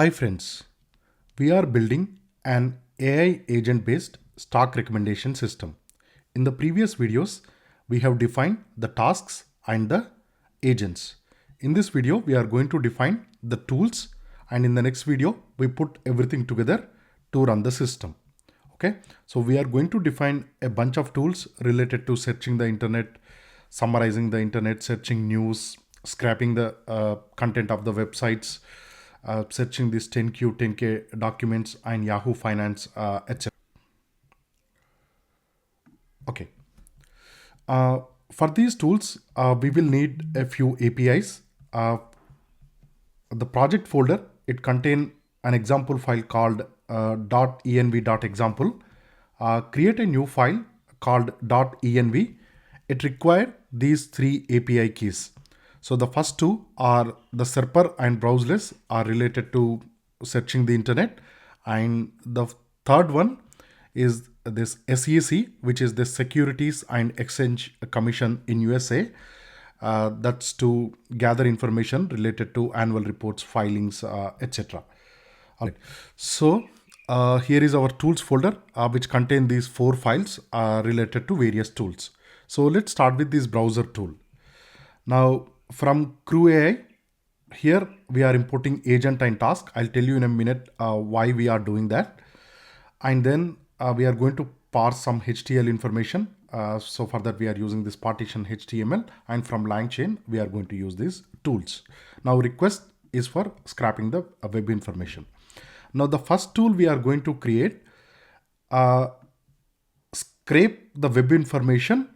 Hi friends, we are building an AI agent-based stock recommendation system. In the previous videos, we have defined the tasks and the agents. In this video, we are going to define the tools, and in the next video, we put everything together to run the system. Okay, so we are going to define a bunch of tools related to searching the internet, summarizing the internet, searching news, scraping the content of the websites, searching these 10Q, 10K documents and Yahoo Finance, etc. Okay. For these tools, we will need a few APIs. The project folder, it contains an example file called .env.example. Create a new file called .env. It required these three API keys. So the first two are the serper and browseless are related to searching the internet. And the third one is this SEC, which is the Securities and Exchange Commission in USA. That's to gather information related to annual reports, filings, etc. All right. So here is our tools folder, which contain these four files related to various tools. So let's start with this browser tool. Now from Crew AI, here we are importing agent and task. I'll tell you in a minute why we are doing that. And then we are going to parse some HTML information. So for that we are using this partition HTML, and from LangChain we are going to use these tools. Now request is for scraping the web information. Now the first tool we are going to create, scrape the web information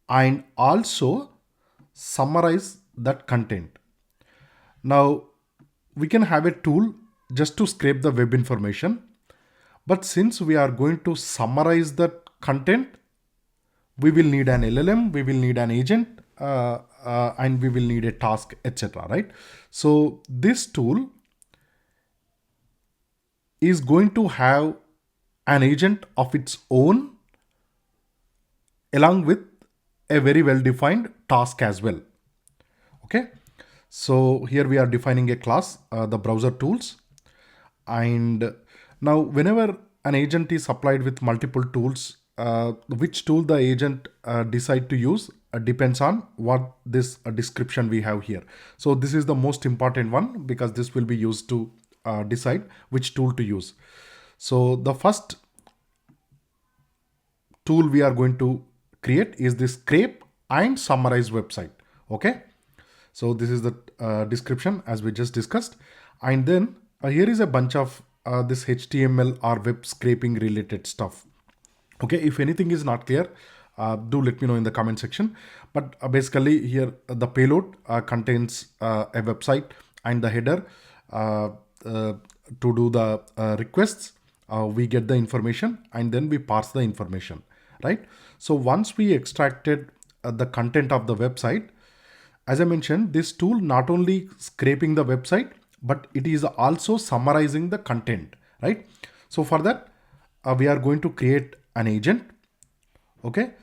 and also summarize that content. Now we can have a tool just to scrape the web information, but since we are going to summarize that content, we will need an LLM, we will need an agent, and we will need a task, etc. Right? So this tool is going to have an agent of its own along with a very well-defined task as well. Okay. So here we are defining a class, the browser tools. And now whenever an agent is applied with multiple tools, which tool the agent decide to use depends on what this description we have here. So this is the most important one because this will be used to decide which tool to use. So the first tool we are going to create is this scrape and summarize website. Okay. So this is the description as we just discussed. And then here is a bunch of this HTML or web scraping related stuff. Okay, if anything is not clear, do let me know in the comment section. But basically here the payload contains a website and the header to do the requests. We get the information and then we parse the information, right? So once we extracted the content of the website, as I mentioned, this tool not only scraping the website, but it is also summarizing the content, right? So for that, we are going to create an agent. Okay.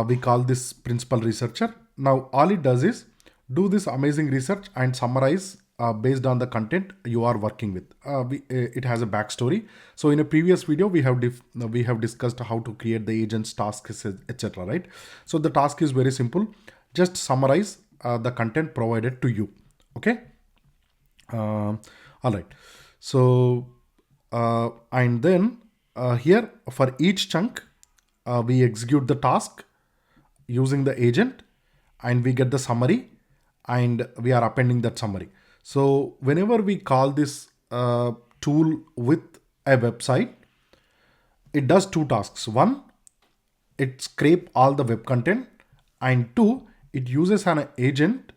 We call this principal researcher. Now all it does is do this amazing research and summarize based on the content you are working with. It has a backstory. So in a previous video, we have discussed how to create the agent's tasks, etc. Right? So the task is very simple. Just summarize the content provided to you. Okay. All right. So and then here for each chunk, we execute the task using the agent and we get the summary and we are appending that summary. So whenever we call this tool with a website, it does two tasks. One, it scrape all the web content, and two, it uses an agent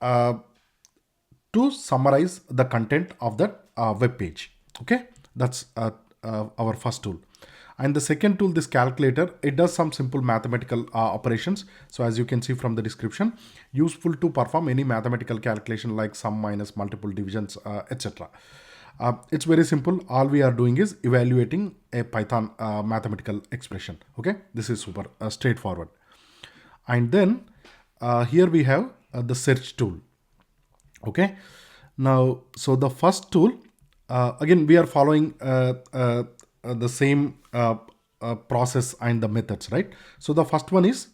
to summarize the content of that web page. Okay, that's our first tool. And the second tool, this calculator, it does some simple mathematical operations. So as you can see from the description, useful to perform any mathematical calculation like sum, minus, multiple divisions, etc. It's very simple. All we are doing is evaluating a Python mathematical expression. Okay, this is super straightforward. And then here we have the search tool. Okay, Now, so the first tool, again, we are following the same process and the methods, right? So the first one is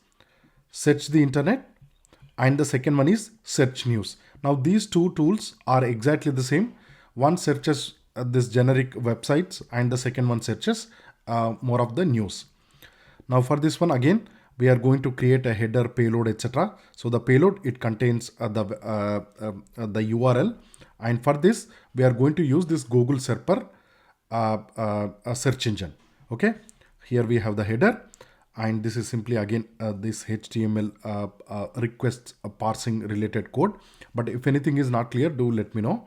search the internet, and the second one is search news. Now these two tools are exactly the same. One searches this generic websites, and the second one searches more of the news. Now for this one, again, we are going to create a header, payload, etc. So the payload, it contains the URL, and for this we are going to use this Google Serper search engine. Okay, here we have the header, and this is simply again this HTML requests parsing related code. But if anything is not clear, do let me know.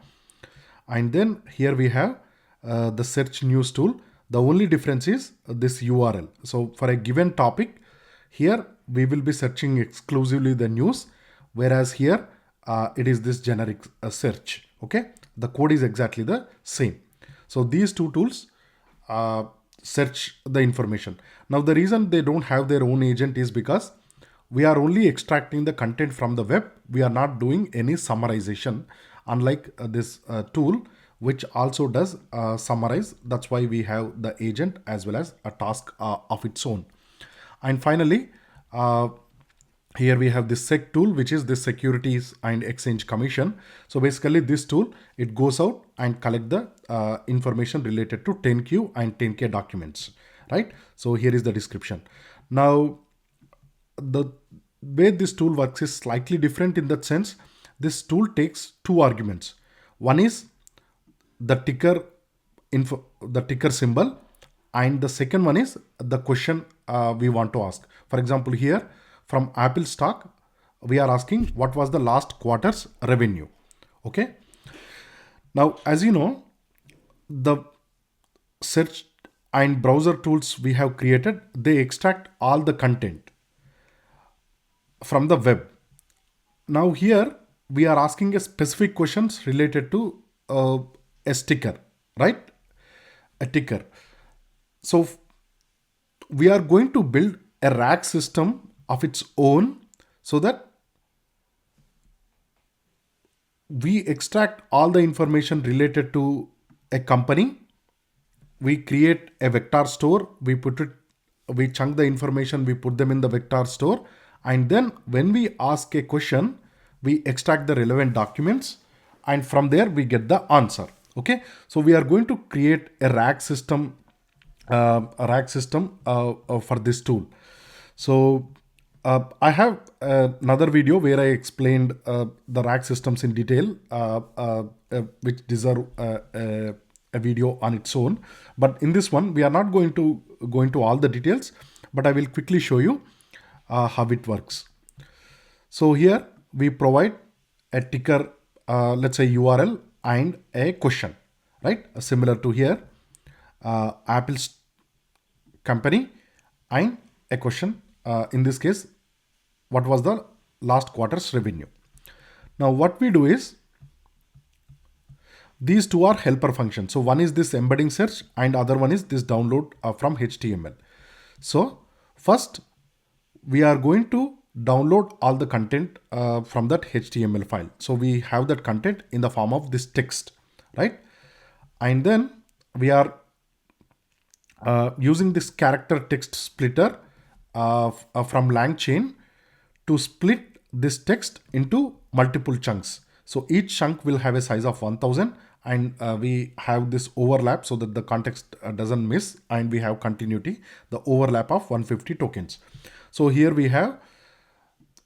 And then here we have the search news tool. The only difference is this URL. So for a given topic, here we will be searching exclusively the news, whereas here it is this generic search. Okay, the code is exactly the same. So these two tools search the information. Now the reason they don't have their own agent is because we are only extracting the content from the web. We are not doing any summarization, unlike this tool, which also does summarize. That's why we have the agent as well as a task of its own. And finally, here we have this sec tool, which is the Securities and Exchange Commission. So basically this tool, it goes out and collect the information related to 10Q and 10K documents, right? So here is the description. Now, the way this tool works is slightly different in that sense. This tool takes two arguments. One is the ticker symbol, and the second one is the question we want to ask. For example, here from Apple stock, we are asking what was the last quarter's revenue. Okay. Now, as you know, the search and browser tools we have created, they extract all the content from the web. Now here we are asking a specific questions related to a sticker, right? A ticker. So we are going to build a RAG system of its own, so that we extract all the information related to a company. We create a vector store, we chunk the information, we put them in the vector store, and then when we ask a question, we extract the relevant documents, and from there we get the answer. Okay, so we are going to create a RAG system for this tool. So I have another video where I explained the RAG systems in detail, which deserve a video on its own. But in this one, we are not going to go into all the details, but I will quickly show you how it works. So here we provide a ticker, let's say URL and a question, right? Similar to here, Apple's company and a question. In this case, what was the last quarter's revenue? Now what we do is, these two are helper functions. So one is this embedding search and other one is this download from HTML. So first we are going to download all the content from that HTML file. So we have that content in the form of this text, right? And then we are using this character text splitter from LangChain to split this text into multiple chunks. So each chunk will have a size of 1000, and we have this overlap so that the context doesn't miss, and we have continuity, the overlap of 150 tokens. So here we have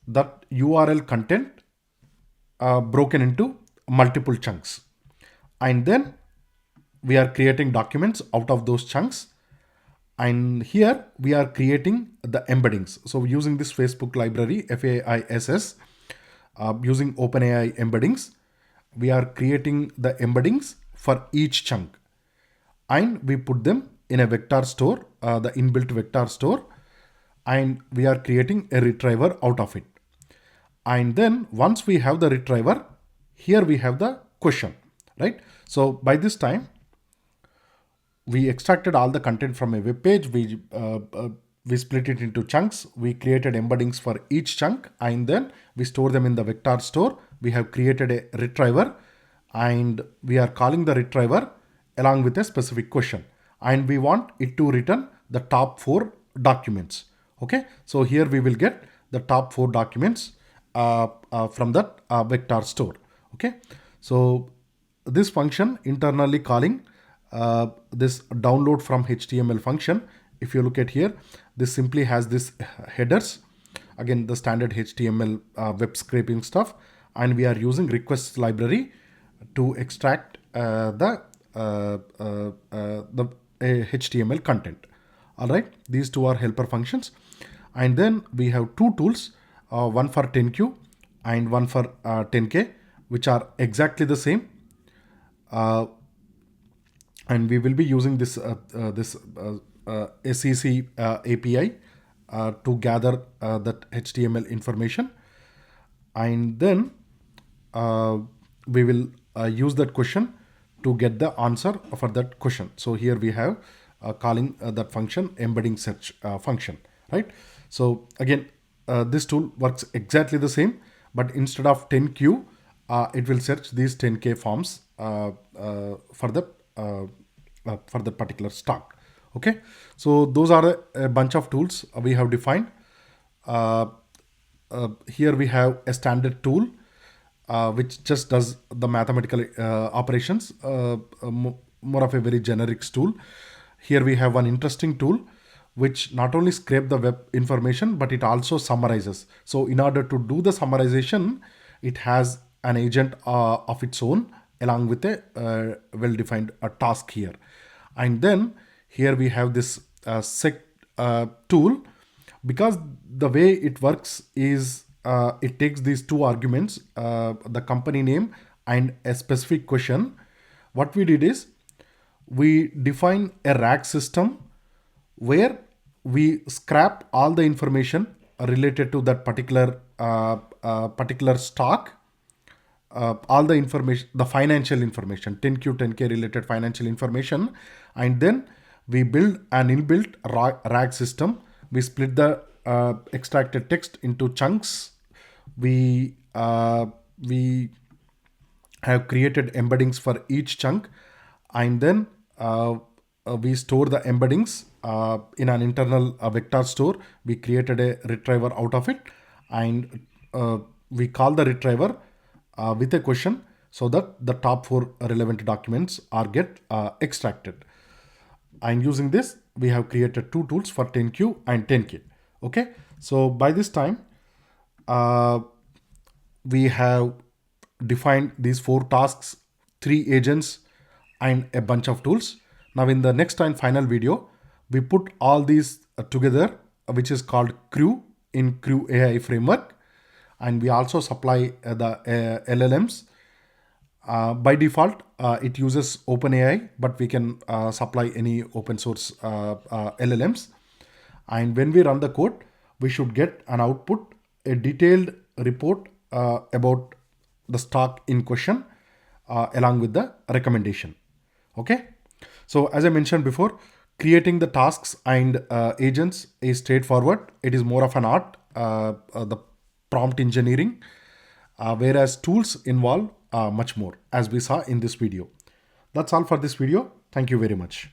that URL content broken into multiple chunks, and then we are creating documents out of those chunks. And here we are creating the embeddings. So using this Facebook library, FAISS, using OpenAI embeddings, we are creating the embeddings for each chunk, and we put them in a vector store, the inbuilt vector store, and we are creating a retriever out of it. And then once we have the retriever, here we have the question, right? So by this time, we extracted all the content from a web page. We split it into chunks. We created embeddings for each chunk, and then we store them in the vector store. We have created a retriever, and we are calling the retriever along with a specific question, and we want it to return the top 4 documents. Okay, so here we will get the top 4 documents from that vector store. Okay, so this function internally calling this download from HTML function, if you look at here, this simply has this headers, again the standard HTML web scraping stuff, and we are using requests library to extract the HTML content. All right, these two are helper functions, and then we have 2 tools, one for 10Q and one for 10K, which are exactly the same. And we will be using this SEC API to gather that HTML information, and then we will use that question to get the answer for that question. So here we have calling that function embedding search function, right? So again, this tool works exactly the same, but instead of 10Q, it will search these 10K forms for the particular stock. Okay, so those are a bunch of tools we have defined. Here we have a standard tool which just does the mathematical operations, more of a very generic tool. Here we have one interesting tool which not only scrape the web information, but it also summarizes. So in order to do the summarization, it has an agent of its own along with a well-defined task here. And then here we have this sec tool, because the way it works is it takes these 2 arguments, the company name and a specific question. What we did is we define a RAG system where we scrap all the information related to that particular stock, all the information, the financial information, 10Q, 10K related financial information, and then we build an inbuilt RAG system. We split the extracted text into chunks. We have created embeddings for each chunk, and then we store the embeddings in an internal vector store. We created a retriever out of it, and we call the retriever with a question, so that the top 4 relevant documents are get extracted. And using this, we have created 2 tools for 10Q and 10K. Okay, so by this time, we have defined these 4 tasks, 3 agents, and a bunch of tools. Now in the next and final video, we put all these together, which is called Crew in Crew AI framework. And we also supply the LLMs. By default, it uses OpenAI, but we can supply any open source LLMs. And when we run the code, we should get an output, a detailed report about the stock in question, along with the recommendation. Okay. So as I mentioned before, creating the tasks and agents is straightforward. It is more of an art, the prompt engineering, whereas tools involve much more, as we saw in this video. That's all for this video. Thank you very much.